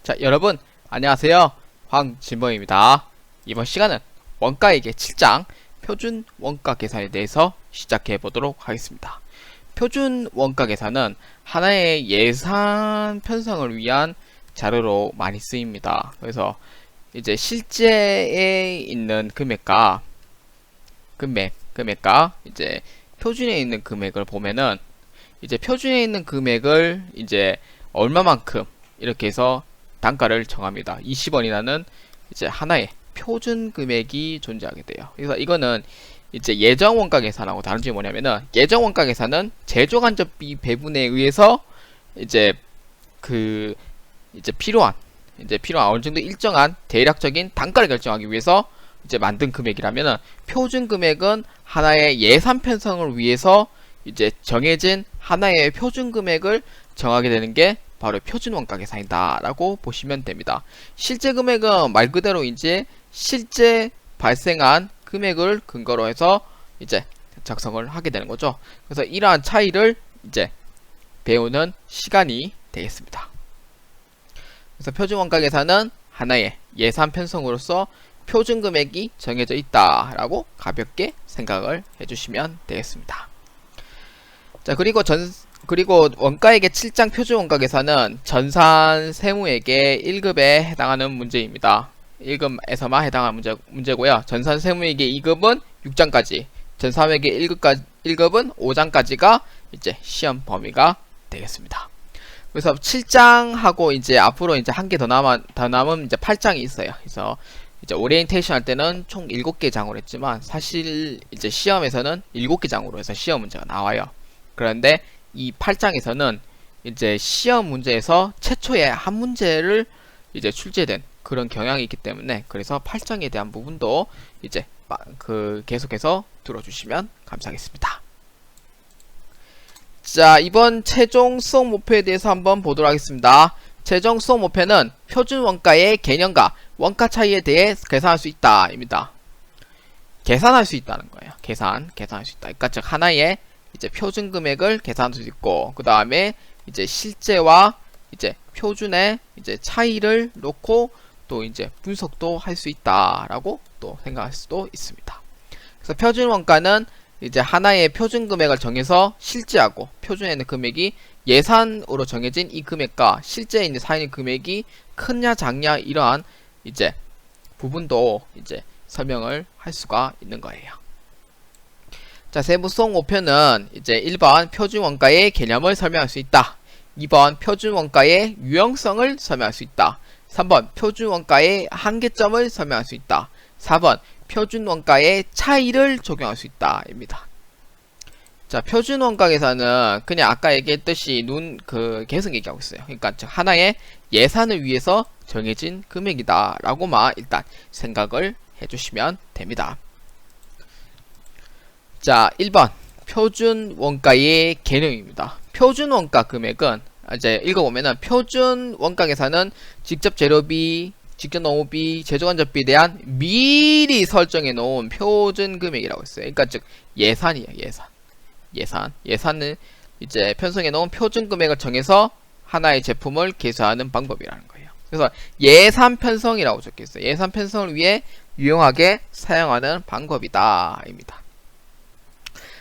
자, 여러분 안녕하세요. 황진범입니다. 이번 시간은 원가액의 7장 표준 원가 계산에 대해서 시작해 보도록 하겠습니다. 표준 원가 계산은 하나의 예산 편성을 위한 자료로 많이 쓰입니다. 그래서 이제 실제에 있는 금액과 이제 표준에 있는 금액을 보면은 이제 표준에 있는 금액을 이제 얼마만큼 이렇게 해서 단가를 정합니다. 20원이라는 이제 하나의 표준 금액이 존재하게 돼요. 그래서 이거는 이제 예정 원가 계산하고 다른 점이 뭐냐면은, 예정 원가 계산은 제조 간접비 배분에 의해서 이제 필요한 어느 정도 일정한 대략적인 단가를 결정하기 위해서 이제 만든 금액이라면은, 표준 금액은 하나의 예산 편성을 위해서 이제 정해진 하나의 표준 금액을 정하게 되는 게 바로 표준 원가 계산이다 라고 보시면 됩니다. 실제 금액은 말 그대로 이제 실제 발생한 금액을 근거로 해서 이제 작성을 하게 되는 거죠. 그래서 이러한 차이를 이제 배우는 시간이 되겠습니다. 그래서 표준 원가 계산은 하나의 예산 편성으로서 표준 금액이 정해져 있다 라고 가볍게 생각을 해주시면 되겠습니다. 자, 그리고 원가액의 7장 표준 원가 계산은 전산 세무액의 1급에 해당하는 문제입니다. 1급에서만 해당하는 문제고요. 전산 세무액의 2급은 6장까지, 전산액의 1급은 5장까지가 이제 시험 범위가 되겠습니다. 그래서 7장하고 이제 앞으로 이제 한 개 더 남은 이제 8장이 있어요. 그래서 이제 오리엔테이션 할 때는 총 7개 장으로 했지만, 사실 이제 시험에서는 7개 장으로 해서 시험 문제가 나와요. 그런데 이 8장에서는 이제 시험 문제에서 최초의 한 문제를 이제 출제된 그런 경향이 있기 때문에, 그래서 8장에 대한 부분도 이제 계속해서 들어주시면 감사하겠습니다. 자, 이번 최종 수업 목표에 대해서 한번 보도록 하겠습니다. 최종 수업 목표는 표준 원가의 개념과 원가 차이에 대해 계산할 수 있다 입니다. 계산할 수 있다는 거예요. 계산할 수 있다. 그러니까 즉 하나의 이제 표준 금액을 계산할 수 있고, 그 다음에 이제 실제와 이제 표준의 이제 차이를 놓고 또 이제 분석도 할 수 있다라고 또 생각할 수도 있습니다. 그래서 표준 원가는 이제 하나의 표준 금액을 정해서 실제하고 표준에 있는 금액이 예산으로 정해진 이 금액과 실제에 있는 사인 금액이 크냐 작냐 이러한 이제 부분도 이제 설명을 할 수가 있는 거예요. 자, 세부성 목표는 이제 1번 표준 원가의 개념을 설명할 수 있다. 2번 표준 원가의 유형성을 설명할 수 있다. 3번 표준 원가의 한계점을 설명할 수 있다. 4번 표준 원가의 차이를 적용할 수 있다 입니다. 자, 표준 원가 계산은 그냥 아까 얘기했듯이 계속 얘기하고 있어요. 그러니까 즉 하나의 예산을 위해서 정해진 금액이다 라고만 일단 생각을 해주시면 됩니다. 자, 1번 표준 원가의 개념입니다. 표준 원가 금액은 이제 읽어보면은, 표준 원가 계산은 직접 재료비, 직접 농업비, 제조간접비에 대한 미리 설정해 놓은 표준 금액이라고 했어요. 그러니까 즉 예산이에요. 예산을 이제 편성해 놓은 표준 금액을 정해서 하나의 제품을 계산하는 방법이라는 거예요. 그래서 예산 편성이라고 적혀 있어요. 예산 편성을 위해 유용하게 사용하는 방법이다 입니다.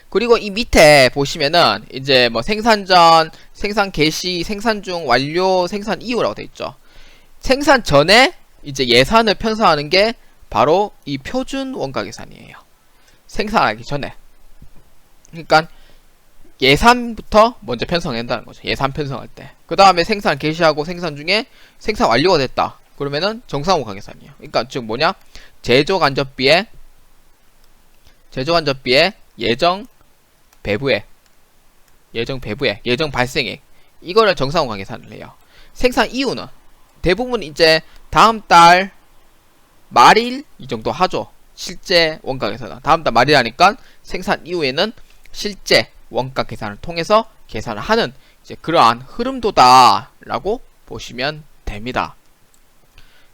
그리고 이 밑에 보시면은 이제 뭐 생산 전, 생산 개시, 생산 중, 완료, 생산 이후라고 되어 있죠. 생산 전에 이제 예산을 편성하는 게 바로 이 표준 원가 계산이에요. 생산하기 전에. 그러니까 예산부터 먼저 편성한다는 거죠. 예산 편성할 때. 그 다음에 생산 개시하고 생산 중에 생산 완료가 됐다. 그러면은 정상원가 계산이에요. 그러니까 즉 뭐냐? 제조 간접비에 예정 배부액, 예정 발생액, 이거를 정상원가 계산을 해요. 생산 이후는 대부분 이제 다음 달 말일 이 정도 하죠. 실제 원가 계산은 다음 달 말이라니까 생산 이후에는 실제 원가 계산을 통해서 계산을 하는 이제 그러한 흐름도다 라고 보시면 됩니다.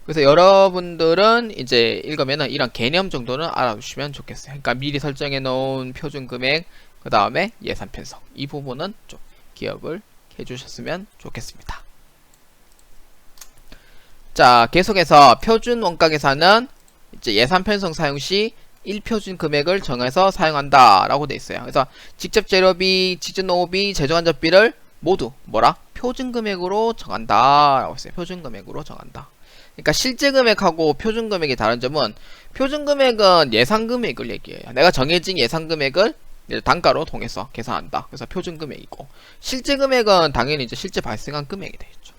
그래서 여러분들은 이제 읽으면은 이런 개념 정도는 알아두시면 좋겠어요. 그러니까 미리 설정해 놓은 표준 금액, 그 다음에 예산 편성, 이 부분은 좀 기억을 해주셨으면 좋겠습니다. 자, 계속해서 표준 원가 계산은 이제 예산 편성 사용 시 1표준 금액을 정해서 사용한다 라고 돼 있어요. 그래서 직접 재료비, 직접 노후비, 제조간접비를 모두 뭐라? 표준 금액으로 정한다 라고 했어요. 표준 금액으로 정한다. 그러니까 실제 금액하고 표준 금액이 다른 점은 표준 금액은 예상 금액을 얘기해요. 내가 정해진 예상 금액을 단가로 통해서 계산한다. 그래서 표준 금액이고, 실제 금액은 당연히 이제 실제 발생한 금액이 되겠죠.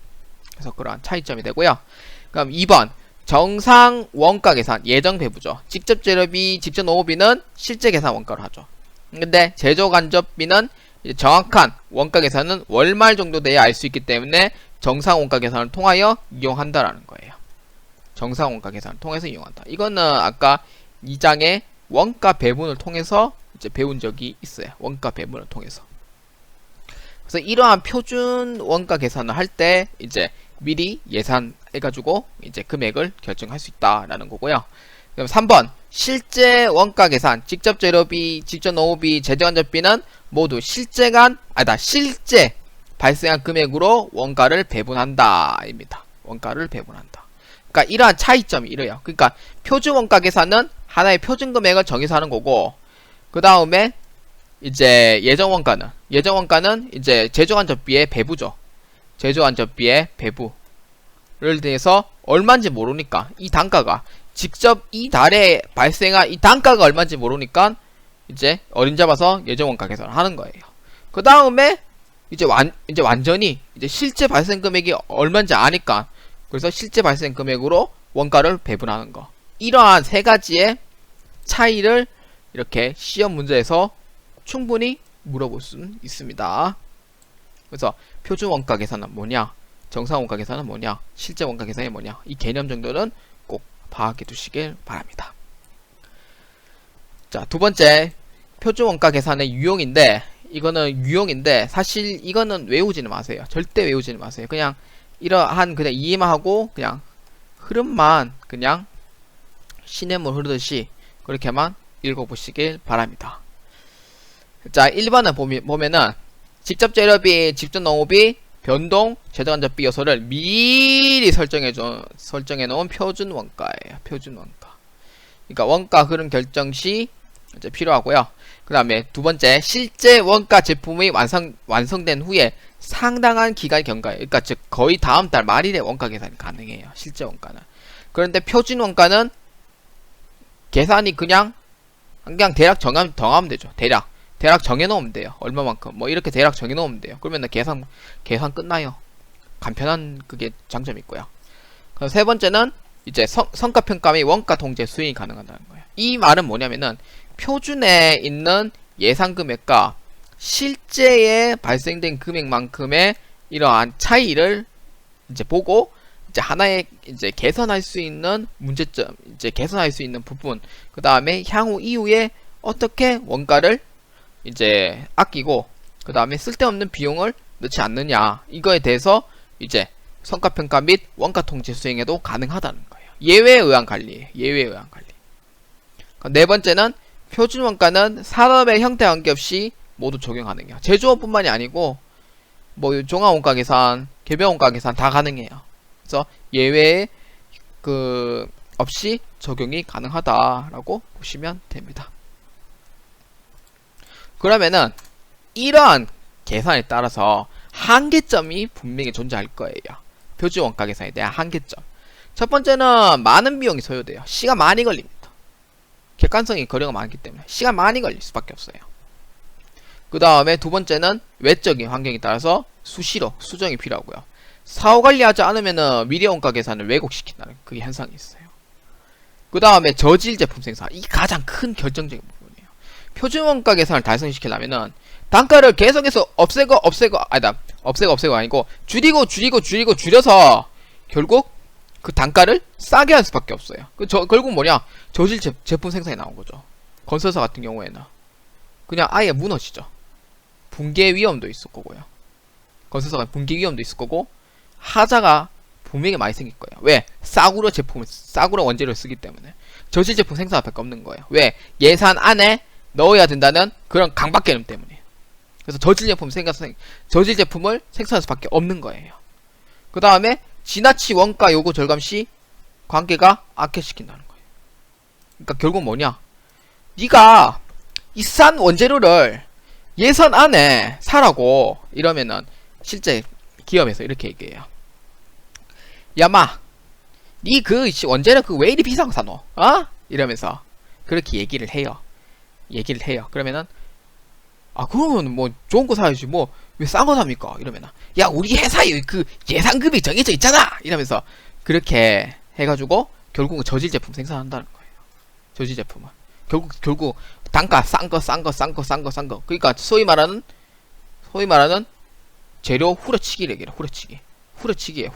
그래서 그러한 차이점이 되고요. 그럼 2번 정상 원가 계산 예정 배부죠. 직접 재료비, 직접 노후비는 실제 계산 원가로 하죠. 근데 제조 간접비는 정확한 원가 계산은 월말 정도 돼야 알 수 있기 때문에 정상 원가 계산을 통하여 이용한다라는 거예요. 정상 원가 계산을 통해서 이용한다. 이거는 아까 2장의 원가 배분을 통해서 이제 배운 적이 있어요. 원가 배분을 통해서. 그래서 이러한 표준 원가 계산을 할 때 이제 미리 예산해가지고 이제 금액을 결정할 수 있다라는 거고요. 그럼 3번 실제 원가 계산, 직접 재료비, 직접 노후비, 제조간접비는 모두 실제 발생한 금액으로 원가를 배분한다 입니다. 원가를 배분한다. 그러니까 이러한 차이점이 이래요. 그러니까 표준 원가 계산은 하나의 표준 금액을 정해서 하는 거고, 그 다음에 이제 예정 원가는 이제 제조간접비의 배부죠. 제조간접비의 배부를 대해서 얼마인지 모르니까 이 단가가 직접 이 달에 발생한 이 단가가 얼마인지 모르니까 이제 어림잡아서 예정 원가 계산을 하는 거예요. 그 다음에 이제 완전히 이제 실제 발생 금액이 얼마인지 아니까 그래서 실제 발생 금액으로 원가를 배분하는 거. 이러한 세 가지의 차이를 이렇게 시험 문제에서 충분히 물어볼 수 있습니다. 그래서 표준 원가 계산은 뭐냐, 정상 원가 계산은 뭐냐, 실제 원가 계산이 뭐냐, 이 개념 정도는 꼭 파악해 두시길 바랍니다. 자, 두 번째 표준 원가 계산의 유형인데, 이거는 유형인데 사실 이거는 외우지는 마세요. 절대 외우지는 마세요. 그냥 이러한 그냥 이해만 하고 그냥 흐름만 그냥 시냇물 흐르듯이 그렇게만 읽어보시길 바랍니다. 자, 1번은 보면은 직접 재료비, 직접 노후비, 변동, 제조간접비 요소를 미리 설정해 놓은 표준 원가예요. 표준 원가. 그러니까 원가 흐름 결정 시 이제 필요하고요. 그 다음에 두 번째, 실제 원가 제품이 완성된 후에 상당한 기간이 경과해요. 그러니까 즉 거의 다음 달 말일에 원가 계산이 가능해요. 실제 원가는. 그런데 표준 원가는 계산이 그냥 대략 정하면 되죠. 대략 정해놓으면 돼요. 얼마만큼 뭐 이렇게 대략 정해놓으면 돼요. 그러면 계산 끝나요. 간편한 그게 장점이 있고요. 그럼 세 번째는 이제 성과평가 및 원가 통제 수행이 가능하다는 거예요. 이 말은 뭐냐면은 표준에 있는 예상 금액과 실제에 발생된 금액만큼의 이러한 차이를 이제 보고 이제 하나의 이제 개선할 수 있는 문제점, 이제 개선할 수 있는 부분, 그 다음에 향후 이후에 어떻게 원가를 이제 아끼고 그 다음에 쓸데없는 비용을 넣지 않느냐, 이거에 대해서 이제 성과평가 및 원가 통제 수행에도 가능하다는 거예요. 예외에 의한 관리예요. 예외에 의한 관리. 네 번째는 표준 원가는 산업의 형태 관계없이 모두 적용 가능해요. 제조업뿐만이 아니고 뭐 종합 원가 계산, 개별 원가 계산 다 가능해요. 그래서 예외 없이 적용이 가능하다라고 보시면 됩니다. 그러면은 이러한 계산에 따라서 한계점이 분명히 존재할 거예요. 표준 원가 계산에 대한 한계점. 첫 번째는 많은 비용이 소요돼요. 시간 많이 걸립니다. 객관성이 거리가 많기 때문에 시간 많이 걸릴 수밖에 없어요. 그 다음에 두 번째는 외적인 환경에 따라서 수시로 수정이 필요하고요. 사후 관리하지 않으면은 미래 원가 계산을 왜곡시킨다는 그 현상이 있어요. 그 다음에 저질 제품 생산, 이 가장 큰 결정적인 부분이에요. 표준 원가 계산을 달성시키려면은 단가를 계속해서 없애고 아니고 줄여서 결국 그 단가를 싸게 할 수밖에 없어요. 결국 뭐냐, 저질 제품 생산이 나온 거죠. 건설사 같은 경우에는 그냥 아예 무너지죠. 붕괴 위험도 있을 거고요. 건설사가 붕괴 위험도 있을 거고 하자가 분명히 많이 생길 거예요. 왜? 싸구려 원재료를 쓰기 때문에. 저질 제품 생산할 밖에 없는 거예요. 왜? 예산 안에 넣어야 된다는 그런 강박 개념 때문에. 그래서 저질 제품을 생산할 수밖에 없는 거예요. 그 다음에 지나치 원가 요구 절감 시 관계가 악화시킨다는 거예요. 그러니까 결국 뭐냐? 네가 이 싼 원재료를 예산 안에 사라고 이러면은 실제 기업에서 이렇게 얘기해요. 야마, 니 그 원재료 그 왜 이리 비싼 거 사노? 어? 이러면서 그렇게 얘기를 해요. 그러면은 그러면 뭐 좋은 거 사야지 뭐 왜 싼 거 삽니까? 이러면은 야 우리 회사에 그 예상금이 정해져 있잖아. 이러면서 그렇게 해가지고 결국은 저질 제품 생산한다는 거예요. 저질 제품은 결국 단가 싼 거. 그러니까 소위 말하는 재료 후려치기를 얘기해요. 후려치기예요.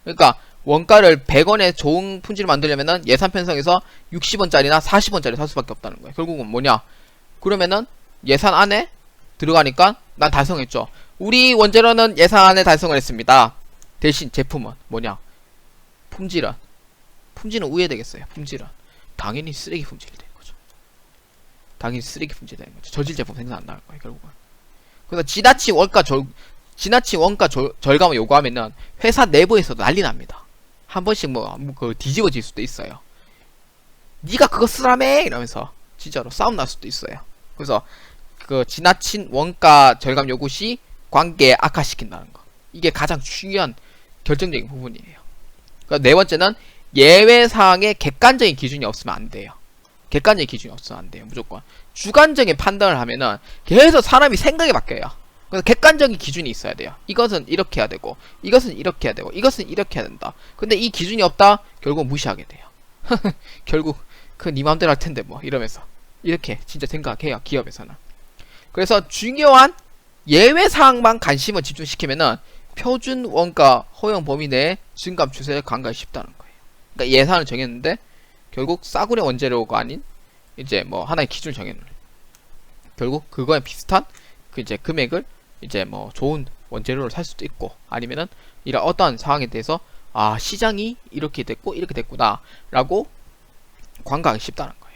그러니까 원가를 100원에 좋은 품질을 만들려면은 예산 편성에서 60원짜리나 40원짜리 살 수밖에 없다는 거예요. 결국은 뭐냐? 그러면은 예산 안에 들어가니까 난 달성했죠. 우리 원재료는 예산 안에 달성을 했습니다. 대신 제품은 뭐냐? 품질은 우회되겠어요. 당연히 쓰레기 품질이 되는 거죠. 저질 제품 생산한다는 거예요. 결국은. 그래서 지나치 원가 절감을 요구하면은 회사 내부에서도 난리 납니다. 한 번씩 그 뒤집어질 수도 있어요. 니가 그거 쓰라며 이러면서 진짜로 싸움 날 수도 있어요. 그래서 그 지나친 원가 절감 요구 시 관계 악화시킨다는 거. 이게 가장 중요한 결정적인 부분이에요. 그러니까 네 번째는 예외사항에 객관적인 기준이 없으면 안 돼요. 무조건. 주관적인 판단을 하면은 계속 사람이 생각이 바뀌어요. 그래서 객관적인 기준이 있어야 돼요. 이것은 이렇게 해야 되고, 이것은 이렇게 해야 되고, 이것은 이렇게 해야 된다. 근데 이 기준이 없다? 결국 무시하게 돼요. 결국 네 맘대로 할 텐데 뭐 이러면서 이렇게 진짜 생각해요. 기업에서는. 그래서 중요한 예외사항만 관심을 집중시키면은 표준 원가 허용 범위 내에 증감 추세에 간과하기 쉽다는 거예요. 그러니까 예산을 정했는데 결국 싸구려 원재료가 아닌 이제 뭐 하나의 기준을 정해놓는, 결국 그거에 비슷한 그 이제 금액을 이제 뭐 좋은 원재료를 살 수도 있고, 아니면은 이런 어떠한 상황에 대해서 시장이 이렇게 됐구나 라고 관광하기 쉽다는 거예요.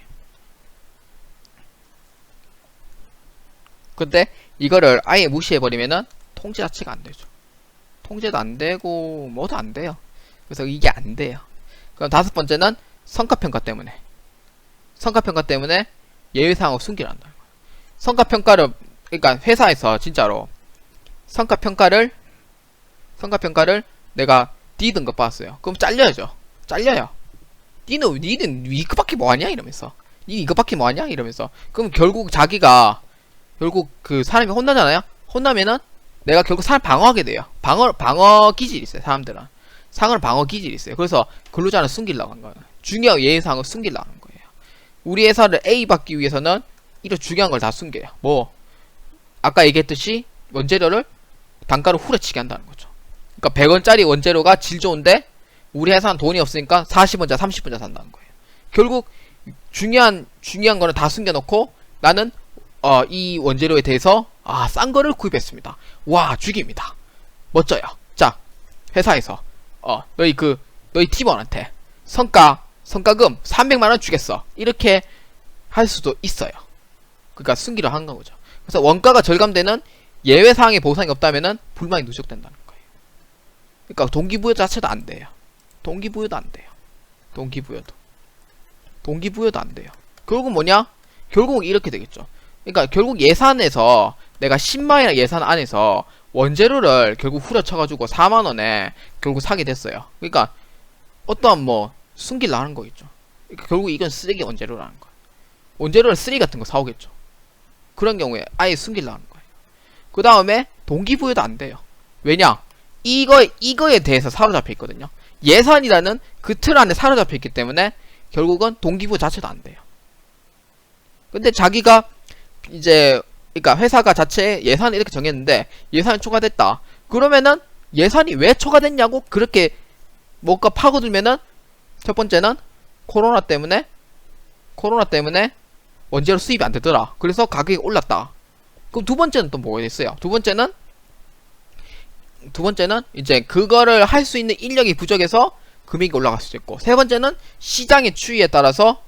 근데 이거를 아예 무시해버리면은 통제 자체가 안 되죠. 통제도 안 되고 뭐도 안 돼요. 그래서 이게 안 돼요. 그럼 다섯 번째는 성과평가 때문에 예외사항을 숨기려 한다는 거예요. 성과평가를, 그러니까 회사에서 진짜로 성과평가를 내가 D 등급 받았어요. 그럼 잘려요. 니는 이거밖에 뭐하냐 이러면서, 니 이거밖에 뭐하냐 이러면서, 그럼 결국 그 사람이 혼나잖아요. 혼나면은 내가 결국 사람 방어하게 돼요. 방어 기질이 있어요. 사람들은 상을 방어 기질이 있어요. 그래서 근로자는 숨기려고 한 거예요. 중요한 예외사항을 숨기려고 하는 거예요. 우리 회사를 A 받기 위해서는 이런 중요한 걸 다 숨겨요. 뭐 아까 얘기했듯이 원재료를 단가를 후려치게 한다는 거죠. 그러니까 100원짜리 원재료가 질 좋은데 우리 회사는 돈이 없으니까 40원짜 30원짜 산다는 거예요. 결국 중요한 거는 다 숨겨놓고 나는 이 원재료에 대해서 싼 거를 구입했습니다. 와, 죽입니다. 멋져요. 자, 회사에서 너희 팀원한테 성과금 300만원 주겠어. 이렇게 할 수도 있어요. 그러니까 숨기려 한 거죠. 그래서 원가가 절감되는 예외사항의 보상이 없다면은 불만이 누적된다는 거예요. 그러니까 동기부여 자체도 안 돼요. 동기부여도 안 돼요. 결국은 뭐냐? 결국은 이렇게 되겠죠. 그러니까 결국 예산에서 내가 10만원이나 예산 안에서 원재료를 결국 후려쳐가지고 4만원에 결국 사게 됐어요. 그러니까 어떠한 뭐 숨기려 하는 거겠죠. 그러니까 결국 이건 쓰레기 원재료라는 거예요. 원재료를 쓰레기 같은 거 사오겠죠. 그런 경우에 아예 숨기려 하는 거예요. 그 다음에 동기부여도 안 돼요. 왜냐? 이거에 대해서 사로잡혀 있거든요. 예산이라는 그 틀 안에 사로잡혀 있기 때문에 결국은 동기부여 자체도 안 돼요. 근데 자기가 이제, 그러니까 회사가 자체에 예산을 이렇게 정했는데 예산이 초과됐다. 그러면은 예산이 왜 초과됐냐고 그렇게 뭔가 파고들면은 첫 번째는 코로나 때문에 원재료 수입이 안 되더라. 그래서 가격이 올랐다. 그럼 두 번째는 또 뭐가 됐어요? 두 번째는 이제 그거를 할 수 있는 인력이 부족해서 금액이 올라갈 수도 있고, 세 번째는 시장의 추이에 따라서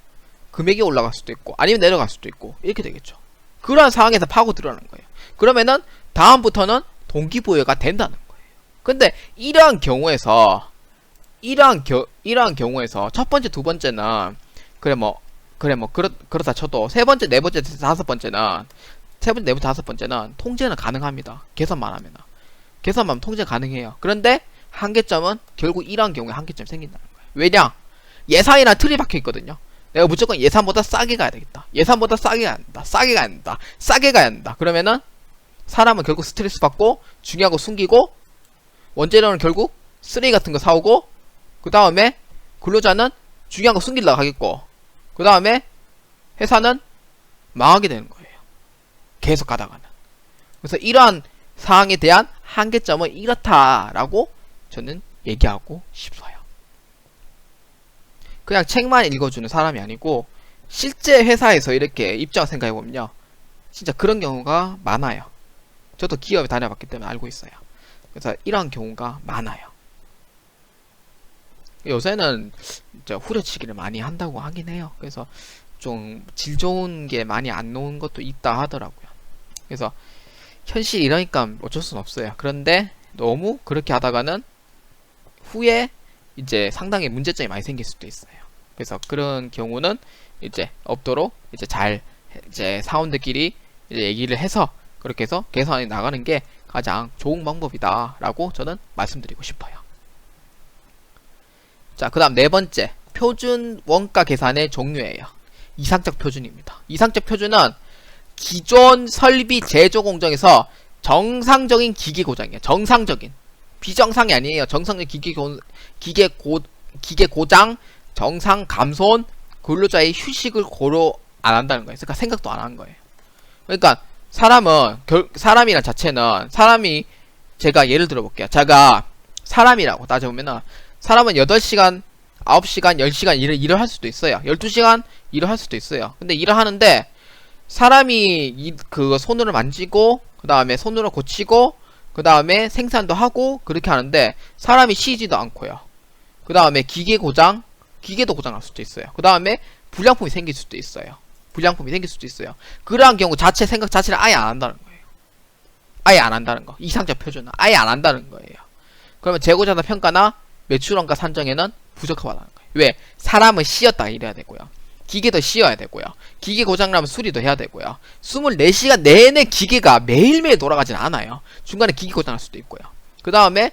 금액이 올라갈 수도 있고 아니면 내려갈 수도 있고 이렇게 되겠죠. 그러한 상황에서 파고 들어가는 거예요. 그러면은 다음부터는 동기부여가 된다는 거예요. 근데 이러한 경우에서 이러한 경우에서 첫 번째, 두 번째는 그렇다 쳐도 세 번째, 네 번째, 다섯 번째는 세 번째, 네 번째, 다섯 번째는 통제는 가능합니다. 계산만 하면 통제 가능해요. 그런데 한계점은 결국 이러한 경우에 한계점이 생긴다는 거예요. 왜냐? 예산이란 틀이 박혀 있거든요. 내가 무조건 예산보다 싸게 가야 되겠다. 예산보다 싸게 가야 된다. 싸게 가야 된다. 싸게 가야 된다. 그러면은 사람은 결국 스트레스 받고 중요한 거 숨기고 원재료는 결국 쓰레기 같은 거 사오고 그 다음에 근로자는 중요한 거 숨기려고 하겠고 그 다음에 회사는 망하게 되는 거예요. 계속 가다가는. 그래서 이러한 사항에 대한 한계점은 이렇다라고 저는 얘기하고 싶어요. 그냥 책만 읽어주는 사람이 아니고 실제 회사에서 이렇게 입장 생각해보면요. 진짜 그런 경우가 많아요. 저도 기업에 다녀봤기 때문에 알고 있어요. 그래서 이런 경우가 많아요. 요새는 이제 후려치기를 많이 한다고 하긴 해요. 그래서 좀 질 좋은 게 많이 안 나온 것도 있다 하더라고요. 그래서 현실이 이러니까 어쩔 수는 없어요. 그런데 너무 그렇게 하다가는 후에 이제 상당히 문제점이 많이 생길 수도 있어요. 그래서 그런 경우는 이제 없도록 이제 사원들끼리 이제 얘기를 해서 그렇게 해서 개선해 나가는 게 가장 좋은 방법이다라고 저는 말씀드리고 싶어요. 자, 그 다음 네 번째, 표준 원가 계산의 종류예요. 이상적 표준입니다. 이상적 표준은 기존 설비 제조 공정에서 정상적인 기계 고장이에요. 정상적인. 비정상이 아니에요. 정상적인 기계 고장, 정상 감손, 근로자의 휴식을 고려 안 한다는 거예요. 그러니까 생각도 안 한 거예요. 그러니까 사람이란 자체는 제가 예를 들어 볼게요. 제가 사람이라고 따져보면은 사람은 8시간, 9시간, 10시간 일을 할 수도 있어요. 12시간 일을 할 수도 있어요. 근데 일을 하는데 사람이 그 손으로 만지고 그 다음에 손으로 고치고 그 다음에 생산도 하고 그렇게 하는데 사람이 쉬지도 않고요. 그 다음에 기계도 고장날 수도 있어요. 그 다음에 불량품이 생길 수도 있어요. 그러한 경우 생각 자체를 아예 안 한다는 거예요. 아예 안 한다는 거. 이상적 표준은 아예 안 한다는 거예요. 그러면 재고자산 평가나 매출원가 산정에는 부적합하다는 거예요. 왜? 사람은 쉬었다가 일해야 되고요. 기계도 쉬어야 되고요. 기계 고장나면 수리도 해야 되고요. 24시간 내내 기계가 매일매일 돌아가진 않아요. 중간에 기계 고장날 수도 있고요. 그 다음에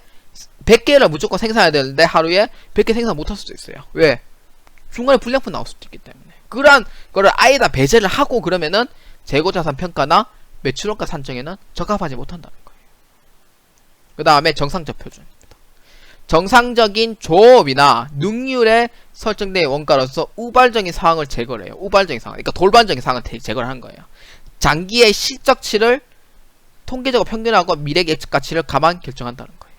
100개를 무조건 생산해야 되는데 하루에 100개 생산 못할 수도 있어요. 왜? 중간에 불량품 나올 수도 있기 때문에. 그런 거를 아예 다 배제를 하고 그러면은 재고자산 평가나 매출원가 산정에는 적합하지 못한다는 거예요. 그 다음에 정상적 표준. 정상적인 조업이나 능률에 설정된 원가로서 우발적인 사항을 제거를 해요. 우발적인 상황. 그러니까 돌반적인 상황을 제거를 한 거예요. 장기의 실적치를 통계적으로 평균하고 미래 예측 가치를 감안 결정한다는 거예요.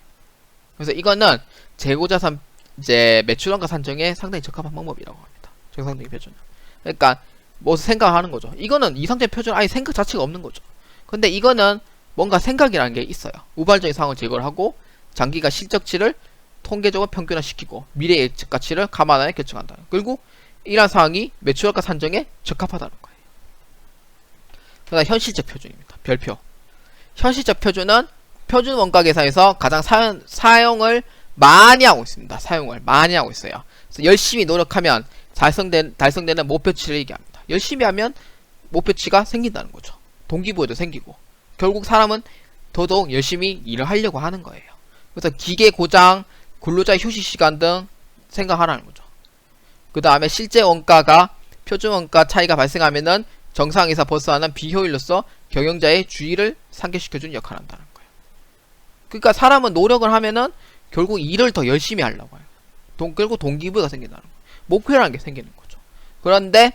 그래서 이거는 재고자산 이제 매출원가 산정에 상당히 적합한 방법이라고 합니다. 정상적인 표준은. 그러니까 뭐 생각하는 거죠. 이거는 이상적인 표준은 아예 생각 자체가 없는 거죠. 근데 이거는 뭔가 생각이라는 게 있어요. 우발적인 상황을 제거를 하고 장기가 실적치를 통계적으로 평균화시키고 미래 예측 가치를 감안하여 결정한다. 그리고 이러한 사항이 매출원가 산정에 적합하다는 거예요. 그다음 현실적 표준입니다. 별표. 현실적 표준은 표준 원가 계산에서 가장 사용을 많이 하고 있습니다. 사용을 많이 하고 있어요. 그래서 열심히 노력하면 달성되는 목표치를 얘기합니다. 열심히 하면 목표치가 생긴다는 거죠. 동기부여도 생기고 결국 사람은 더더욱 열심히 일을 하려고 하는 거예요. 그래서 기계 고장, 근로자 휴식 시간 등 생각하라는 거죠. 그 다음에 실제 원가가 표준 원가 차이가 발생하면은 정상에서 벗어나는 비효율로서 경영자의 주의를 상기시켜주는 역할을 한다는 거예요. 그러니까 사람은 노력을 하면은 결국 일을 더 열심히 하려고 해요. 결국 동기부여가 생긴다는 거예요. 목표라는 게 생기는 거죠. 그런데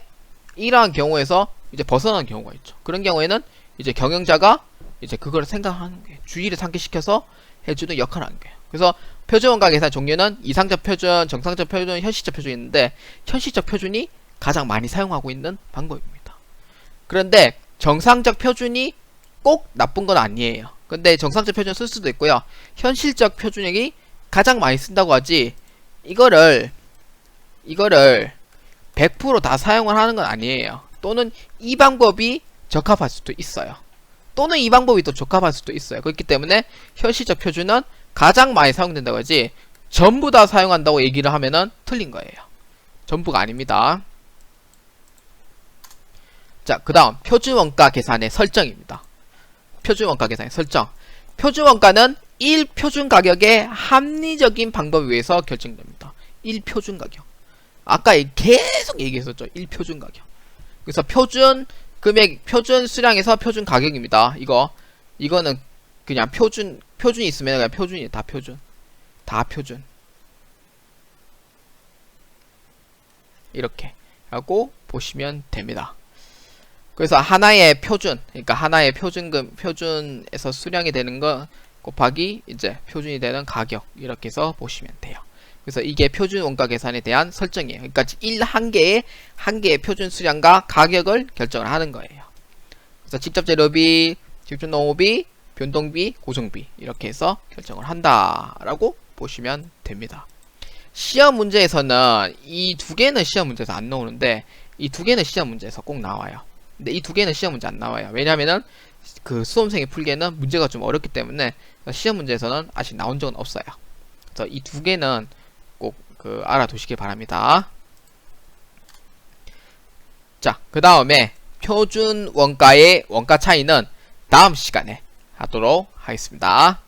이러한 경우에서 이제 벗어나는 경우가 있죠. 그런 경우에는 이제 경영자가 이제 그걸 생각하는 거예요. 주의를 상기시켜서 해주는 역할을 하는 거예요. 그래서 표준원가 계산 종류는 이상적 표준, 정상적 표준, 현실적 표준이 있는데 현실적 표준이 가장 많이 사용하고 있는 방법입니다. 그런데 정상적 표준이 꼭 나쁜 건 아니에요. 근데 정상적 표준 쓸 수도 있고요. 현실적 표준이 가장 많이 쓴다고 하지 이거를 100% 다 사용을 하는 건 아니에요. 또는 이 방법이 적합할 수도 있어요. 또는 이 방법이 더 적합할 수도 있어요. 그렇기 때문에 현실적 표준은 가장 많이 사용된다고 하지 전부 다 사용한다고 얘기를 하면은 틀린 거예요. 전부가 아닙니다. 자, 그 다음 표준원가 계산의 설정입니다. 표준원가 계산의 설정. 표준원가는 1표준 가격의 합리적인 방법에 의해서 결정됩니다. 1표준 가격. 아까 계속 얘기했었죠. 1표준 가격. 그래서 표준 금액, 표준 수량에서 표준 가격입니다. 이거는 그냥 표준이 있으면 그냥 표준이에요. 다 표준. 다 표준. 이렇게 하고 보시면 됩니다. 그래서 하나의 표준, 그러니까 하나의 표준에서 수량이 되는 거 곱하기 이제 표준이 되는 가격, 이렇게 해서 보시면 돼요. 그래서 이게 표준 원가 계산에 대한 설정이에요. 그러니까 한 개의 표준 수량과 가격을 결정을 하는 거예요. 그래서 직접 재료비, 직접 농업비, 변동비, 고정비 이렇게 해서 결정을 한다라고 보시면 됩니다. 시험 문제에서는 이 두 개는 시험 문제에서 안 나오는데 이 두 개는 시험 문제에서 꼭 나와요. 근데 이 두 개는 시험 문제 안 나와요. 왜냐면은 그 수험생이 풀기에는 문제가 좀 어렵기 때문에 시험 문제에서는 아직 나온 적은 없어요. 그래서 이 두 개는 꼭 알아두시길 바랍니다. 자, 그 다음에 표준 원가의 원가 차이는 다음 시간에 하도록 하겠습니다.